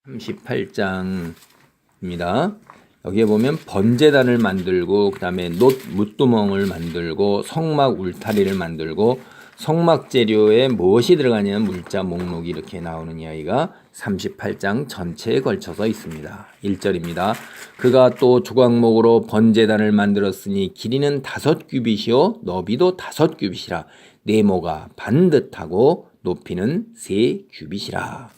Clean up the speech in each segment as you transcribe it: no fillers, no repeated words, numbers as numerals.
38장입니다. 여기에 보면 번제단을 만들고 그 다음에 놋 묻두멍을 만들고 성막 울타리를 만들고 성막 재료에 무엇이 들어가냐면 물자 목록이 이렇게 나오는 이야기가 38장 전체에 걸쳐서 있습니다. 1절입니다. 그가 또 조각목으로 번제단을 만들었으니 길이는 5규빗이요 너비도 5규빗이라 네모가 반듯하고 높이는 3규빗이라.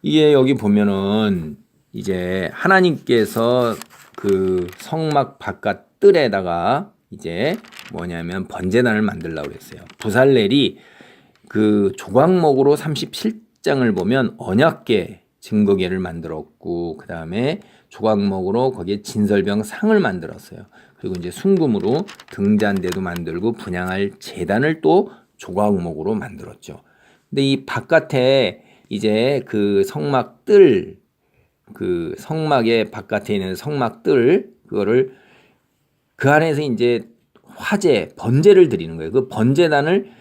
이게 여기 보면은 이제 하나님께서 그 성막 바깥 뜰에다가 이제 뭐냐면 번제단을 만들려고 그랬어요. 부살렐이 그 조각목으로 37장을 보면 언약궤 증거궤를 만들었고 그 다음에 조각목으로 거기에 진설병 상을 만들었어요. 그리고 이제 순금으로 등잔대도 만들고 분향할 제단을 또 조각목으로 만들었죠. 근데 이 바깥에 이제 그 성막 뜰, 그 성막의 바깥에 있는 성막 뜰, 그거를 그 안에서 이제 화제, 번제를 드리는 거예요. 그 번제단을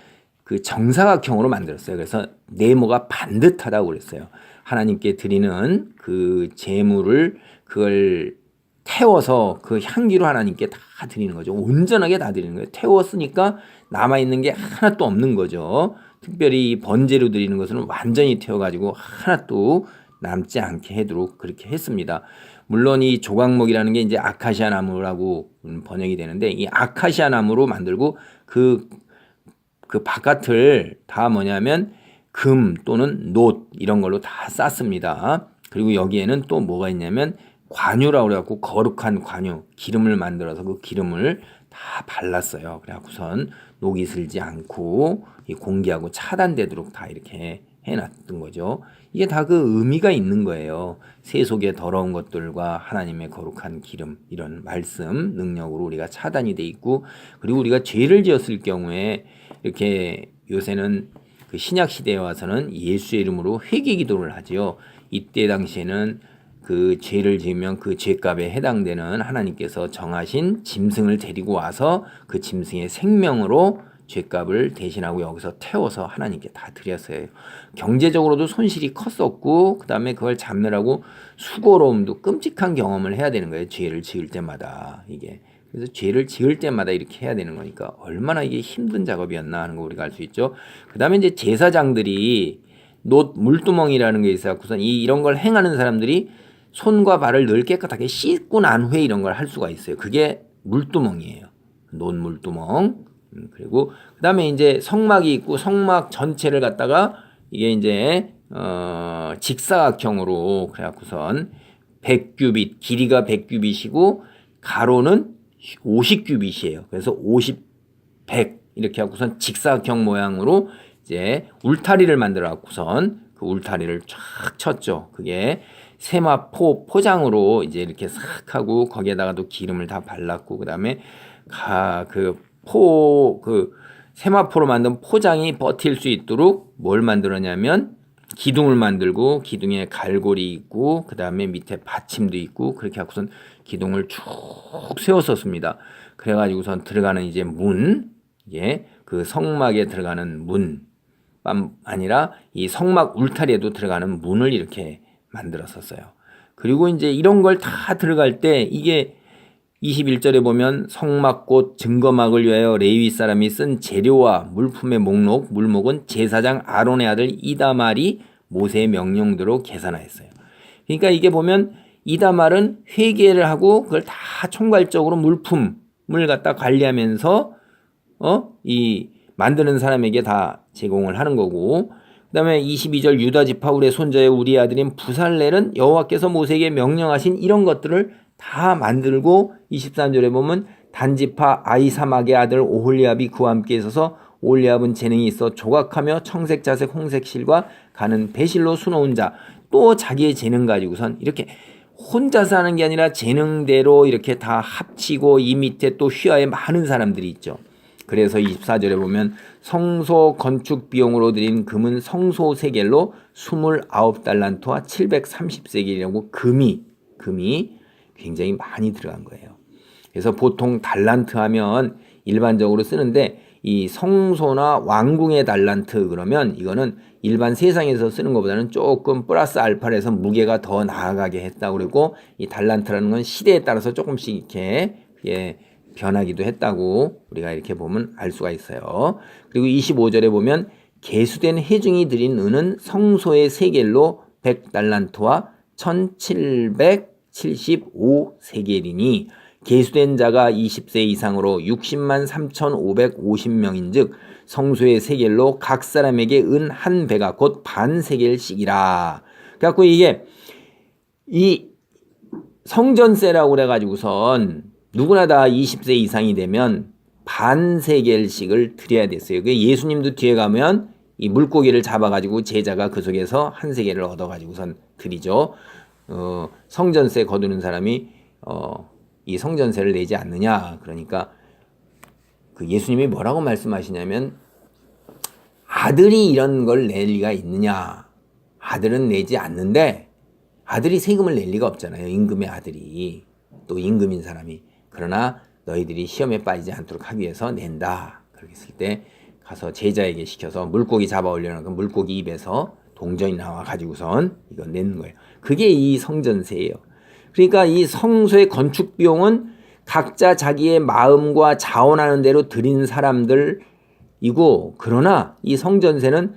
그 정사각형으로 만들었어요. 그래서 네모가 반듯하다고 그랬어요. 하나님께 드리는 그 제물을 그걸 태워서 그 향기로 하나님께 다 드리는 거죠. 온전하게 다 드리는 거예요. 태웠으니까 남아있는 게 하나도 없는 거죠. 특별히 번제로 드리는 것은 완전히 태워가지고 하나도 남지 않게 하도록 그렇게 했습니다. 물론 이 조각목이라는 게 이제 아카시아 나무라고 번역이 되는데 이 아카시아 나무로 만들고 그 바깥을 다 뭐냐면 금 또는 놋 이런 걸로 다 쌌습니다. 그리고 여기에는 또 뭐가 있냐면 관유라고 그래갖고 거룩한 관유, 기름을 만들어서 그 기름을 다 발랐어요. 그래갖고선 녹이 슬지 않고 공기하고 차단되도록 다 이렇게 해놨던 거죠. 이게 다 그 의미가 있는 거예요. 세속의 더러운 것들과 하나님의 거룩한 기름 이런 말씀 능력으로 우리가 차단이 돼 있고 그리고 우리가 죄를 지었을 경우에 이렇게 요새는 그 신약 시대에 와서는 예수의 이름으로 회개 기도를 하지요. 이때 당시에는 그 죄를 지으면 그 죄값에 해당되는 하나님께서 정하신 짐승을 데리고 와서 그 짐승의 생명으로 죄값을 대신하고 여기서 태워서 하나님께 다 드렸어요. 경제적으로도 손실이 컸었고 그 다음에 그걸 잡느라고 수고로움도 끔찍한 경험을 해야 되는 거예요. 죄를 지을 때마다 이게. 그래서 죄를 지을 때마다 이렇게 해야 되는 거니까 얼마나 이게 힘든 작업이었나 하는 거 우리가 알 수 있죠. 그 다음에 이제 제사장들이 놋 물두멍이라는 게 있어서 이런 걸 행하는 사람들이 손과 발을 늘 깨끗하게 씻고 난 후에 이런 걸 할 수가 있어요. 그게 물두멍이에요. 놋 물두멍. 그리고 그 다음에 이제 성막이 있고 성막 전체를 갖다가 이게 이제 직사각형으로 그래갖고선 100규빗 길이가 100규빗이고 가로는 50규빗이에요. 그래서 50, 100 이렇게 하고선 직사각형 모양으로 이제 울타리를 만들어 갖고선 그 울타리를 쫙 쳤죠. 그게 세마포 포장으로 이제 이렇게 싹 하고 거기에다가도 기름을 다 발랐고 그다음에 그 세마포로 만든 포장이 버틸 수 있도록 뭘 만들었냐면 기둥을 만들고 기둥에 갈고리 있고 그 다음에 밑에 받침도 있고 그렇게 하고선 기둥을 쭉 세웠었습니다. 그래가지고선 들어가는 이제 문, 이게 그 성막에 들어가는 문뿐 아니라 이 성막 울타리에도 들어가는 문을 이렇게 만들었었어요. 그리고 이제 이런 걸 다 들어갈 때 이게 21절에 보면 성막꽃 증거막을 위하여 레위 사람이 쓴 재료와 물품의 목록, 물목은 제사장 아론의 아들 이다말이 모세의 명령대로 계산하였어요. 그러니까 이게 보면 이다말은 회계를 하고 그걸 다 총괄적으로 물품을 갖다 관리하면서 이 만드는 사람에게 다 제공을 하는 거고 그다음에 22절 유다 지파 울의 손자의 우리 아들인 부살렐은 여호와께서 모세에게 명령하신 이런 것들을 다 만들고 23절에 보면 단지파 아이사막의 아들 오홀리압이 그와 함께 있어서 오홀리압은 재능이 있어 조각하며 청색 자색 홍색 실과 가는 배실로 수놓은 자 또 자기의 재능 가지고선 이렇게 혼자서 하는 게 아니라 재능대로 이렇게 다 합치고 이 밑에 또 휘하에 많은 사람들이 있죠. 그래서 24절에 보면 성소 건축 비용으로 드린 금은 성소 세겔로 29달란트와 730세겔이라고 금이 굉장히 많이 들어간 거예요. 그래서 보통 달란트 하면 일반적으로 쓰는데 이 성소나 왕궁의 달란트 그러면 이거는 일반 세상에서 쓰는 것보다는 조금 플러스 알파를 해서 무게가 더 나아가게 했다고 그러고 이 달란트라는 건 시대에 따라서 조금씩 이렇게 변하기도 했다고 우리가 이렇게 보면 알 수가 있어요. 그리고 25절에 보면 계수된 회중이 드린 은은 성소의 세겔로 100달란트와 1775세겔이니 계수된 자가 20세 이상으로 60만 3,550명인즉 성소의 세겔로 각 사람에게 은 한 배가 곧 반 세겔씩이라. 그래갖고 이게 이 성전세라고 그래가지고선 누구나 다 20세 이상이 되면 반 세겔씩을 드려야 됐어요. 예수님도 뒤에 가면 이 물고기를 잡아가지고 제자가 그 속에서 한 세겔을 얻어가지고선 드리죠. 성전세 거두는 사람이 이 성전세를 내지 않느냐. 그러니까 그 예수님이 뭐라고 말씀하시냐면 아들이 이런 걸 낼 리가 있느냐. 아들은 내지 않는데 아들이 세금을 낼 리가 없잖아요. 임금의 아들이. 또 임금인 사람이. 그러나 너희들이 시험에 빠지지 않도록 하기 위해서 낸다. 그렇게 했을 때 가서 제자에게 시켜서 물고기 잡아 올려놓고 물고기 입에서 동전이 나와 가지고선 이거 내는 거예요. 그게 이 성전세예요. 그러니까 이 성소의 건축 비용은 각자 자기의 마음과 자원하는 대로 드린 사람들이고, 그러나 이 성전세는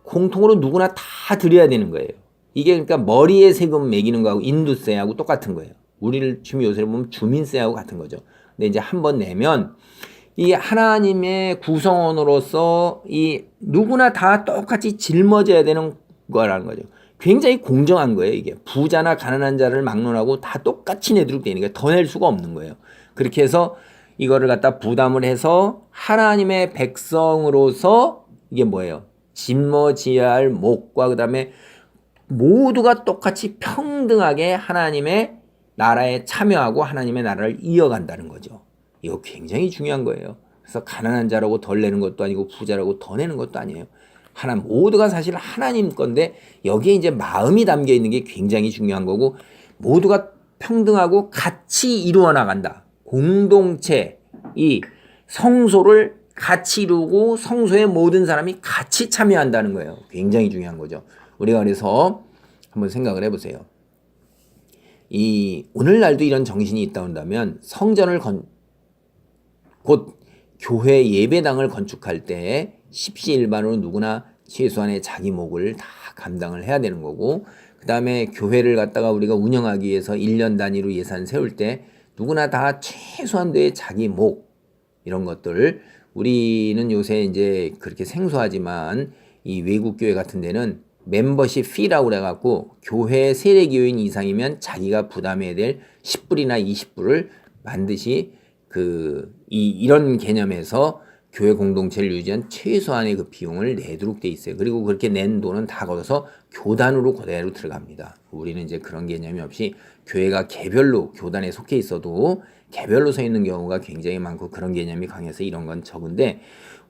공통으로 누구나 다 드려야 되는 거예요. 이게 그러니까 머리에 세금 매기는 거하고 인두세하고 똑같은 거예요. 우리를 지금 요새 보면 주민세하고 같은 거죠. 근데 이제 한번 내면 이 하나님의 구성원으로서 이 누구나 다 똑같이 짊어져야 되는 거라는 거죠. 굉장히 공정한 거예요. 이게 부자나 가난한 자를 막론하고 다 똑같이 내도록 되니까 더 낼 수가 없는 거예요. 그렇게 해서 이거를 갖다 부담을 해서 하나님의 백성으로서 이게 뭐예요? 짊어져야 할 몫과 그 다음에 모두가 똑같이 평등하게 하나님의 나라에 참여하고 하나님의 나라를 이어간다는 거죠. 이거 굉장히 중요한 거예요. 그래서 가난한 자라고 덜 내는 것도 아니고 부자라고 더 내는 것도 아니에요. 모두가 사실 하나님 건데 여기에 이제 마음이 담겨 있는 게 굉장히 중요한 거고, 모두가 평등하고 같이 이루어 나간다. 공동체, 이 성소를 같이 이루고 성소의 모든 사람이 같이 참여한다는 거예요. 굉장히 중요한 거죠. 우리가 그래서 한번 생각을 해보세요. 오늘날도 이런 정신이 있다 한다면 성전을 곧 교회 예배당을 건축할 때 십시일반으로 누구나 최소한의 자기 몫을 다 감당을 해야 되는 거고, 그 다음에 교회를 갖다가 우리가 운영하기 위해서 1년 단위로 예산 세울 때 누구나 다 최소한도의 자기 몫, 이런 것들, 우리는 요새 이제 그렇게 생소하지만 이 외국 교회 같은 데는 멤버십 피라고 그래갖고 교회 세례교인 이상이면 자기가 부담해야 될 10불이나 20불을 반드시 이런 개념에서 교회 공동체를 유지한 최소한의 그 비용을 내도록 돼 있어요. 그리고 그렇게 낸 돈은 다 걷어서 교단으로 그대로 들어갑니다. 우리는 이제 그런 개념이 없이 교회가 개별로 교단에 속해 있어도 개별로 서 있는 경우가 굉장히 많고 그런 개념이 강해서 이런 건 적은데,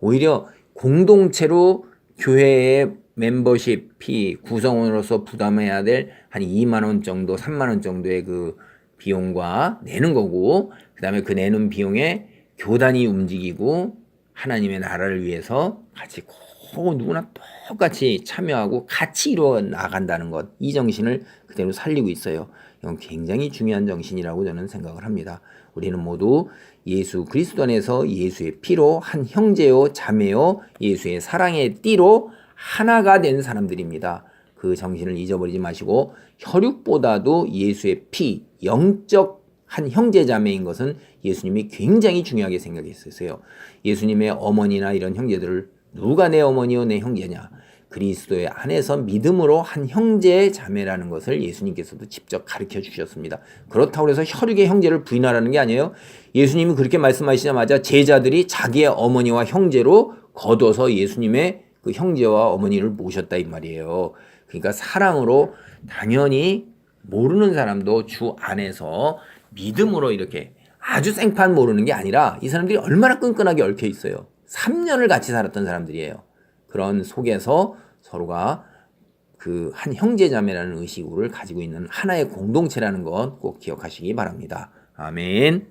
오히려 공동체로 교회의 멤버십 피 구성원으로서 부담해야 될 한 2만 원 정도, 3만 원 정도의 그 비용과 내는 거고, 그 다음에 그 내는 비용에 교단이 움직이고 하나님의 나라를 위해서 같이 누구나 똑같이 참여하고 같이 이루어 나간다는 것, 이 정신을 그대로 살리고 있어요. 이건 굉장히 중요한 정신이라고 저는 생각을 합니다. 우리는 모두 예수 그리스도 안에서 예수의 피로 한 형제요 자매요 예수의 사랑의 띠로 하나가 된 사람들입니다. 그 정신을 잊어버리지 마시고, 혈육보다도 예수의 피, 영적 한 형제 자매인 것은 예수님이 굉장히 중요하게 생각했었어요. 예수님의 어머니나 이런 형제들을 누가 내 어머니요 내 형제냐, 그리스도의 안에서 믿음으로 한 형제 자매라는 것을 예수님께서도 직접 가르쳐 주셨습니다. 그렇다고 해서 혈육의 형제를 부인하라는 게 아니에요. 예수님이 그렇게 말씀하시자마자 제자들이 자기의 어머니와 형제로 거둬서 예수님의 그 형제와 어머니를 모셨다 이 말이에요. 그러니까 사랑으로 당연히 모르는 사람도 주 안에서 믿음으로 이렇게 아주 생판 모르는 게 아니라 이 사람들이 얼마나 끈끈하게 얽혀 있어요. 3년을 같이 살았던 사람들이에요. 그런 속에서 서로가 그 한 형제자매라는 의식을 가지고 있는 하나의 공동체라는 것 꼭 기억하시기 바랍니다. 아멘.